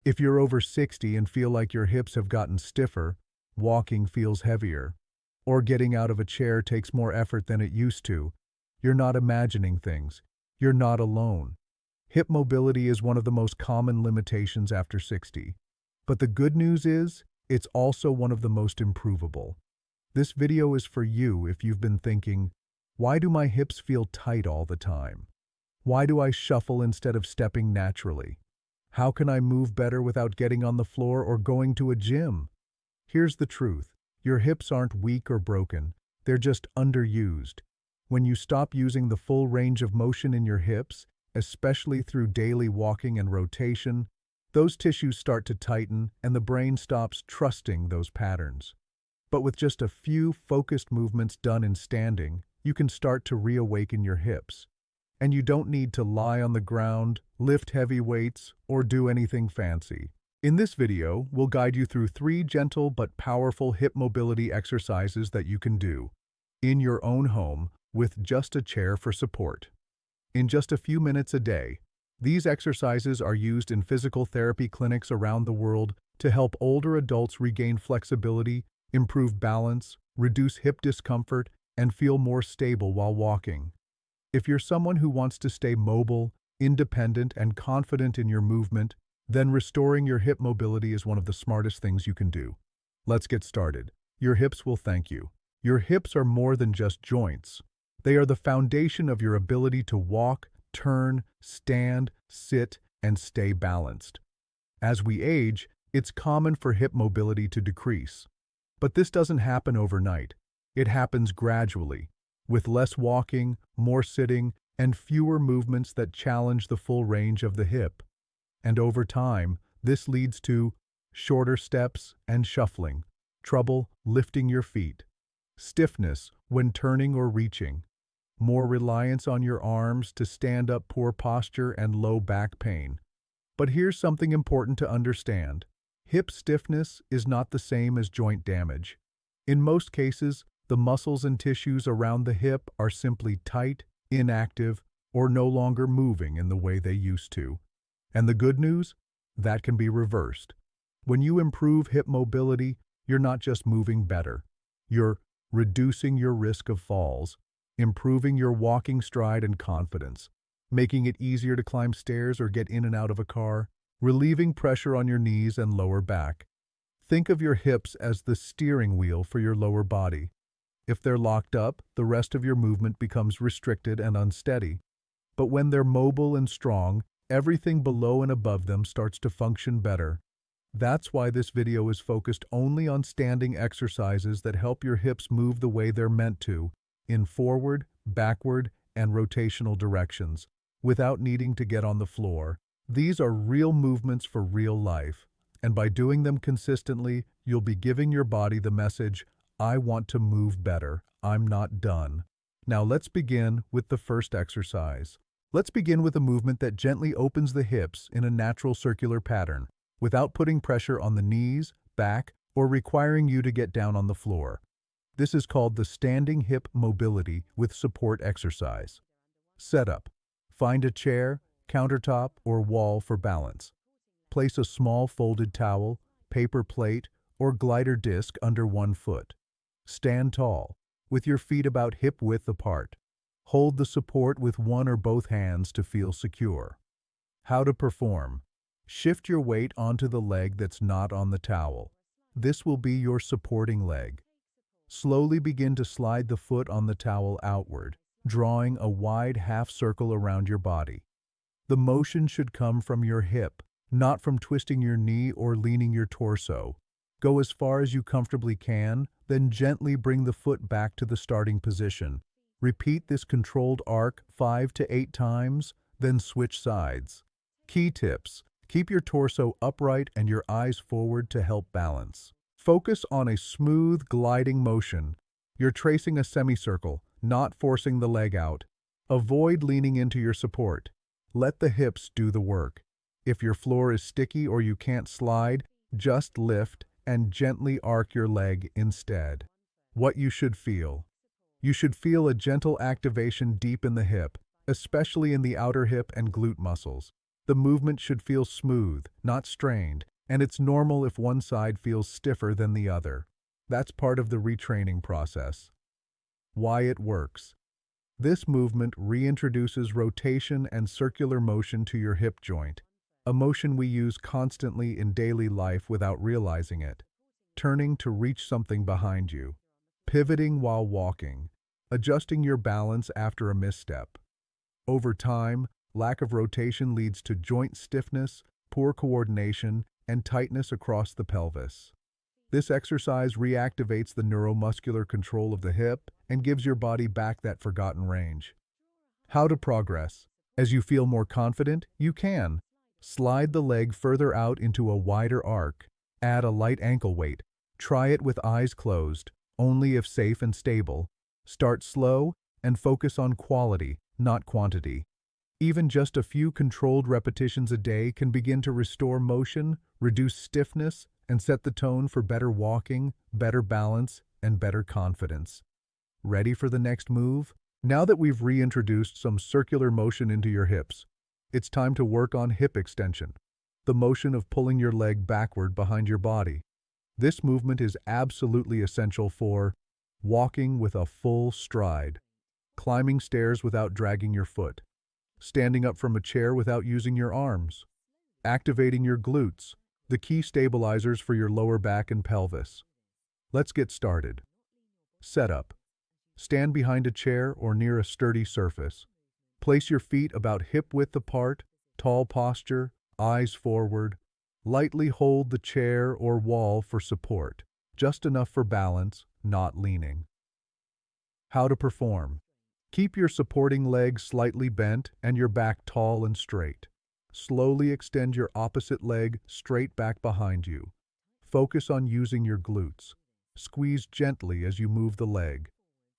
If you're over 60 and feel like your hips have gotten stiffer, walking feels heavier, or getting out of a chair takes more effort than it used to, you're not imagining things. You're not alone. Hip mobility is one of the most common limitations after 60. But the good news is, it's also one of the most improvable. This video is for you if you've been thinking, why do my hips feel tight all the time? Why do I shuffle instead of stepping naturally? How can I move better without getting on the floor or going to a gym? Here's the truth. Your hips aren't weak or broken. They're just underused. When you stop using the full range of motion in your hips, especially through daily walking and rotation, those tissues start to tighten and the brain stops trusting those patterns. But with just a few focused movements done in standing, you can start to reawaken your hips. And you don't need to lie on the ground, lift heavy weights, or do anything fancy. In this video, we'll guide you through 3 gentle but powerful hip mobility exercises that you can do in your own home with just a chair for support. In just a few minutes a day, these exercises are used in physical therapy clinics around the world to help older adults regain flexibility, improve balance, reduce hip discomfort, and feel more stable while walking. If you're someone who wants to stay mobile, independent, and confident in your movement, then restoring your hip mobility is one of the smartest things you can do. Let's get started. Your hips will thank you. Your hips are more than just joints. They are the foundation of your ability to walk, turn, stand, sit, and stay balanced. As we age, it's common for hip mobility to decrease. But this doesn't happen overnight. It happens gradually, with less walking, more sitting, and fewer movements that challenge the full range of the hip. And over time, this leads to shorter steps and shuffling, trouble lifting your feet, stiffness when turning or reaching, more reliance on your arms to stand up, poor posture, and low back pain. But here's something important to understand. Hip stiffness is not the same as joint damage. In most cases, the muscles and tissues around the hip are simply tight, inactive, or no longer moving in the way they used to. And the good news? That can be reversed. When you improve hip mobility, you're not just moving better. You're reducing your risk of falls, improving your walking stride and confidence, making it easier to climb stairs or get in and out of a car, relieving pressure on your knees and lower back. Think of your hips as the steering wheel for your lower body. If they're locked up, the rest of your movement becomes restricted and unsteady. But when they're mobile and strong, everything below and above them starts to function better. That's why this video is focused only on standing exercises that help your hips move the way they're meant to, in forward, backward, and rotational directions, without needing to get on the floor. These are real movements for real life, and by doing them consistently, you'll be giving your body the message, I want to move better, I'm not done. Now let's begin with the first exercise. Let's begin with a movement that gently opens the hips in a natural circular pattern, without putting pressure on the knees, back, or requiring you to get down on the floor. This is called the standing hip mobility with support exercise. Setup. Find a chair, countertop, or wall for balance. Place a small folded towel, paper plate, or glider disc under one foot. Stand tall, with your feet about hip width apart. Hold the support with one or both hands to feel secure. How to perform. Shift your weight onto the leg that's not on the towel. This will be your supporting leg. Slowly begin to slide the foot on the towel outward, drawing a wide half circle around your body. The motion should come from your hip, not from twisting your knee or leaning your torso. Go as far as you comfortably can, then gently bring the foot back to the starting position. Repeat this controlled arc 5 to 8 times, then switch sides. Key tips. Keep your torso upright and your eyes forward to help balance. Focus on a smooth, gliding motion. You're tracing a semicircle, not forcing the leg out. Avoid leaning into your support. Let the hips do the work. If your floor is sticky or you can't slide, just lift and gently arc your leg instead. What you should feel. You should feel a gentle activation deep in the hip, especially in the outer hip and glute muscles. The movement should feel smooth, not strained, and it's normal if one side feels stiffer than the other. That's part of the retraining process. Why it works. This movement reintroduces rotation and circular motion to your hip joint, a motion we use constantly in daily life without realizing it. Turning to reach something behind you, pivoting while walking, adjusting your balance after a misstep. Over time, lack of rotation leads to joint stiffness, poor coordination, and tightness across the pelvis. This exercise reactivates the neuromuscular control of the hip and gives your body back that forgotten range. How to progress. As you feel more confident, you can slide the leg further out into a wider arc. Add a light ankle weight. Try it with eyes closed, only if safe and stable. Start slow and focus on quality, not quantity. Even just a few controlled repetitions a day can begin to restore motion, reduce stiffness, and set the tone for better walking, better balance, and better confidence. Ready for the next move? Now that we've reintroduced some circular motion into your hips, it's time to work on hip extension, the motion of pulling your leg backward behind your body. This movement is absolutely essential for walking with a full stride, climbing stairs without dragging your foot, standing up from a chair without using your arms, activating your glutes, the key stabilizers for your lower back and pelvis. Let's get started. Setup. Stand behind a chair or near a sturdy surface. Place your feet about hip-width apart, tall posture, eyes forward. Lightly hold the chair or wall for support, just enough for balance, not leaning. How to perform. Keep your supporting leg slightly bent and your back tall and straight. Slowly extend your opposite leg straight back behind you. Focus on using your glutes. Squeeze gently as you move the leg.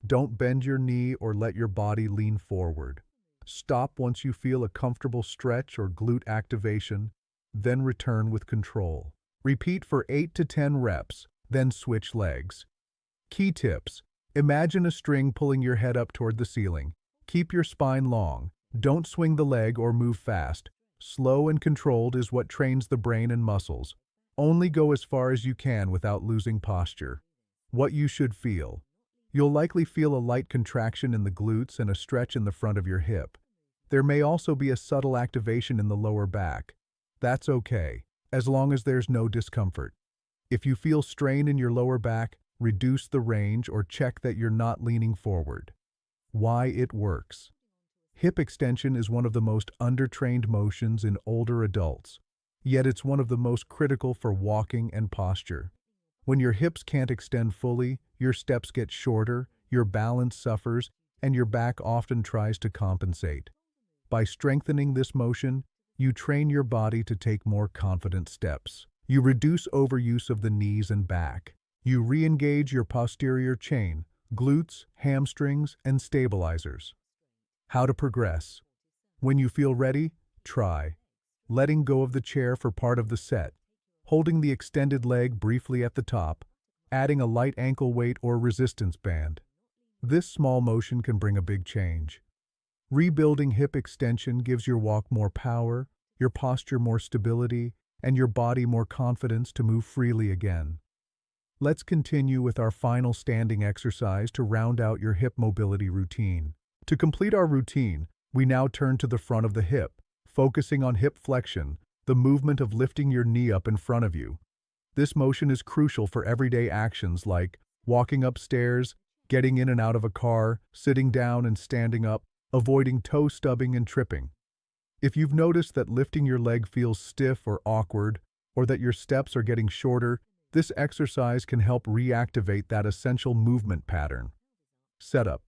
Don't bend your knee or let your body lean forward. Stop once you feel a comfortable stretch or glute activation, then return with control. Repeat for 8 to 10 reps, then switch legs. Key tips. Imagine a string pulling your head up toward the ceiling. Keep your spine long. Don't swing the leg or move fast. Slow and controlled is what trains the brain and muscles. Only go as far as you can without losing posture. What you should feel. You'll likely feel a light contraction in the glutes and a stretch in the front of your hip. There may also be a subtle activation in the lower back. That's okay, as long as there's no discomfort. If you feel strain in your lower back, reduce the range or check that you're not leaning forward. Why it works. Hip extension is one of the most undertrained motions in older adults, yet it's one of the most critical for walking and posture. When your hips can't extend fully, your steps get shorter, your balance suffers, and your back often tries to compensate. By strengthening this motion, you train your body to take more confident steps. You reduce overuse of the knees and back. You re-engage your posterior chain, glutes, hamstrings, and stabilizers. How to progress. When you feel ready, try letting go of the chair for part of the set, holding the extended leg briefly at the top, adding a light ankle weight or resistance band. This small motion can bring a big change. Rebuilding hip extension gives your walk more power, your posture more stability, and your body more confidence to move freely again. Let's continue with our final standing exercise to round out your hip mobility routine. To complete our routine, we now turn to the front of the hip, focusing on hip flexion, the movement of lifting your knee up in front of you. This motion is crucial for everyday actions like walking upstairs, getting in and out of a car, sitting down and standing up, avoiding toe stubbing and tripping. If you've noticed that lifting your leg feels stiff or awkward, or that your steps are getting shorter, this exercise can help reactivate that essential movement pattern. Setup.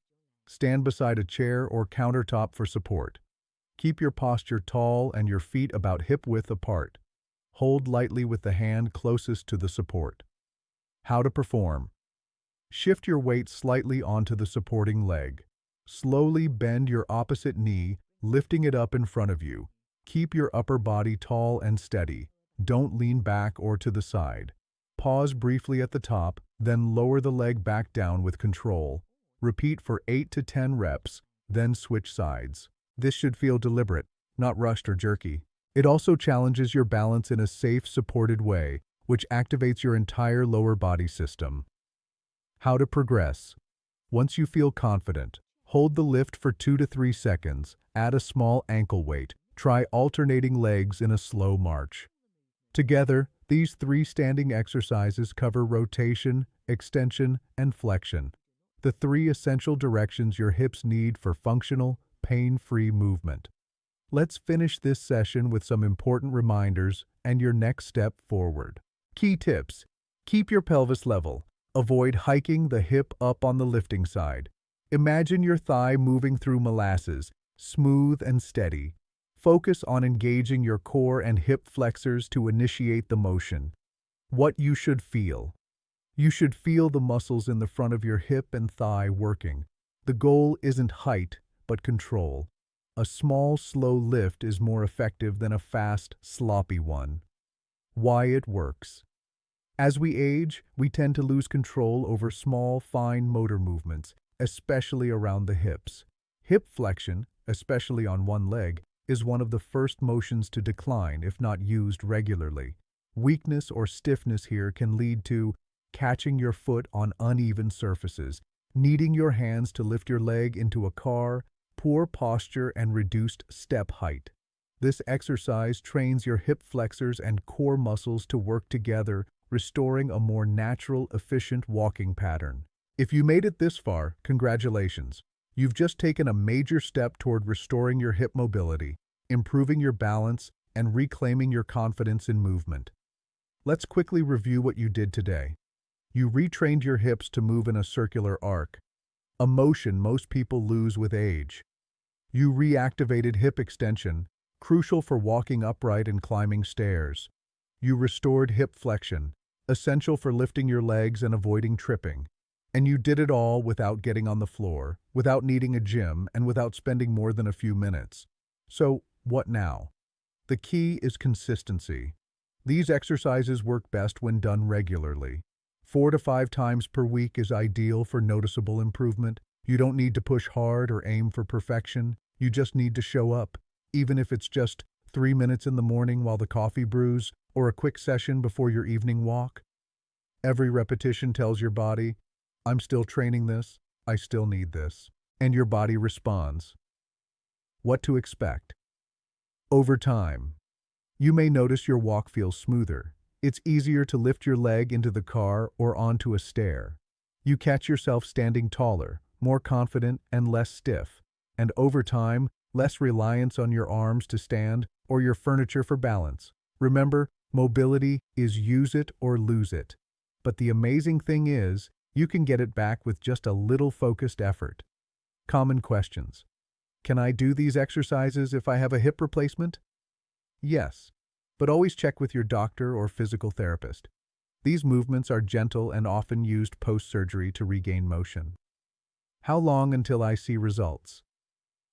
Stand beside a chair or countertop for support. Keep your posture tall and your feet about hip-width apart. Hold lightly with the hand closest to the support. How to perform. Shift your weight slightly onto the supporting leg. Slowly bend your opposite knee, lifting it up in front of you. Keep your upper body tall and steady. Don't lean back or to the side. Pause briefly at the top, then lower the leg back down with control. Repeat for 8 to 10 reps, then switch sides. This should feel deliberate, not rushed or jerky. It also challenges your balance in a safe, supported way, which activates your entire lower body system. How to progress. Once you feel confident, hold the lift for 2 to 3 seconds, add a small ankle weight, try alternating legs in a slow march. Together, these 3 standing exercises cover rotation, extension, and flexion, the 3 essential directions your hips need for functional, pain-free movement. Let's finish this session with some important reminders and your next step forward. Key tips. Keep your pelvis level. Avoid hiking the hip up on the lifting side. Imagine your thigh moving through molasses, smooth and steady. Focus on engaging your core and hip flexors to initiate the motion. What you should feel. You should feel the muscles in the front of your hip and thigh working. The goal isn't height, but control. A small, slow lift is more effective than a fast, sloppy one. Why it works. As we age, we tend to lose control over small, fine motor movements, especially around the hips. Hip flexion, especially on one leg, is one of the first motions to decline if not used regularly. Weakness or stiffness here can lead to catching your foot on uneven surfaces, needing your hands to lift your leg into a car, poor posture, and reduced step height. This exercise trains your hip flexors and core muscles to work together, restoring a more natural, efficient walking pattern. If you made it this far, congratulations. You've just taken a major step toward restoring your hip mobility, improving your balance, and reclaiming your confidence in movement. Let's quickly review what you did today. You retrained your hips to move in a circular arc, a motion most people lose with age. You reactivated hip extension, crucial for walking upright and climbing stairs. You restored hip flexion, essential for lifting your legs and avoiding tripping. And you did it all without getting on the floor, without needing a gym, and without spending more than a few minutes. So, what now? The key is consistency. These exercises work best when done regularly. 4 to 5 times per week is ideal for noticeable improvement. You don't need to push hard or aim for perfection. You just need to show up, even if it's just 3 minutes in the morning while the coffee brews, or a quick session before your evening walk. Every repetition tells your body, I'm still training this, I still need this. And your body responds. What to expect? Over time, you may notice your walk feels smoother. It's easier to lift your leg into the car or onto a stair. You catch yourself standing taller, more confident, and less stiff. And over time, less reliance on your arms to stand or your furniture for balance. Remember, mobility is use it or lose it. But the amazing thing is, you can get it back with just a little focused effort. Common questions. Can I do these exercises if I have a hip replacement? Yes, but always check with your doctor or physical therapist. These movements are gentle and often used post-surgery to regain motion. How long until I see results?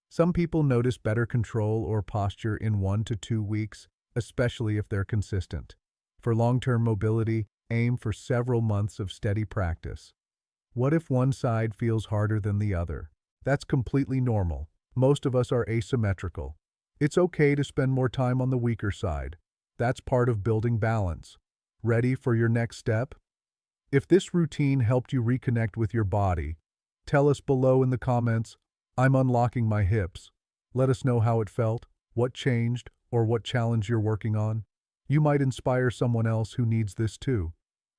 Some people notice better control or posture in 1 to 2 weeks, especially if they're consistent. For long-term mobility, aim for several months of steady practice. What if one side feels harder than the other? That's completely normal. Most of us are asymmetrical. It's okay to spend more time on the weaker side. That's part of building balance. Ready for your next step? If this routine helped you reconnect with your body, tell us below in the comments, I'm unlocking my hips. Let us know how it felt, what changed, or what challenge you're working on. You might inspire someone else who needs this too.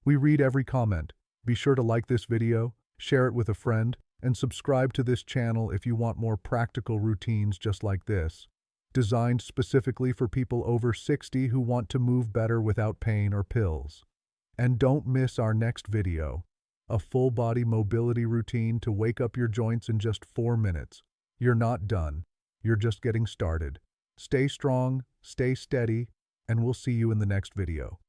We read every comment. Be sure to like this video, share it with a friend, and subscribe to this channel if you want more practical routines just like this, designed specifically for people over 60 who want to move better without pain or pills. And don't miss our next video, a full-body mobility routine to wake up your joints in just 4 minutes. You're not done. You're just getting started. Stay strong, stay steady, and we'll see you in the next video.